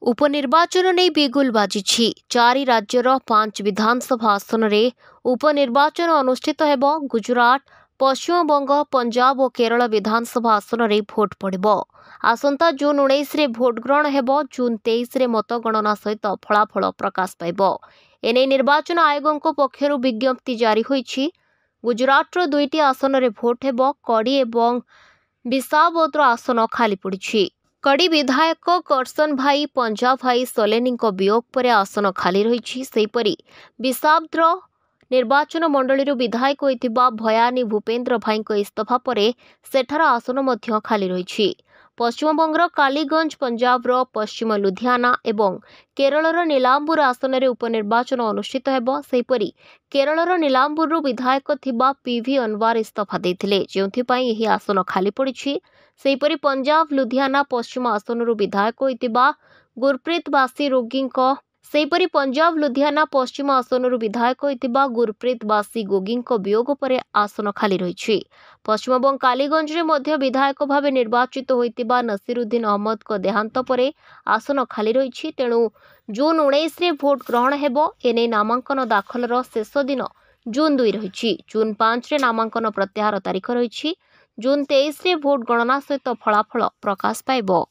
उपनिर्वाचन नहीं बिगुल बाजिछि। 4 राज्यर 5 विधानसभा आसन में उपनिर्वाचन अनुष्ठित हेब। गुजरात, पश्चिमबंग, पंजाब और केरल विधानसभा आसन में भोट पड़िबो। आसंता जून 19 रे भोट ग्रहण हेब। जून 23 रे मतगणना सहित फलाफल प्रकाश पाइब। एने निर्वाचन आयोगों पक्षरु विज्ञप्ति जारी होईछि। गुजरातर 2टी आसन में भोट हेब। कड़ी एवं विसावदर आसन खाली पड़िछि। कड़ी विधायक करसन भाई पंजा भाई सोलेनी वियोग पर आसन खाली रही। सेहीपरि विसावद्र निर्वाचन मंडली विधायक होइतिबा भयानी भूपेन्द्र भाई इस्तफा पर सेठार आसन मध्य खाली रही। पश्चिमबंगर कालीगंज, पंजाबर पश्चिम लुधियाना एवं केरलर नीलांबुर आसन में उपनिर्वाचन अनुष्ठित हेब। सेहीपरि केरलर नीलांबुर विधायक थिबा पीवी अनवर इस्तफा देथिले, जेउथिपाई एही आसन खाली पड़िछि। सेहीपरि पंजाब लुधियाना पश्चिम आसनରୁ विधायक होइतिबा गुरप्रीत बासी गोगीଙ୍କ वियोग पर आसन खाली रही। पश्चिमबंग कालीगंज रे मध्य विधायक भावे निर्वाचित होइतिबा नसीरुद्दीन अहमद को देहांत पर आसन खाली रही। तेणु जून 19 रे भोट ग्रहण हेब। एने नामांकन दाखलर शेष दिन जून 2 रही। जून 5 रे नामांकन प्रत्याहार तारीख रही। जून 23 रे भोट गणना सहित फलाफल प्रकाश पाइब।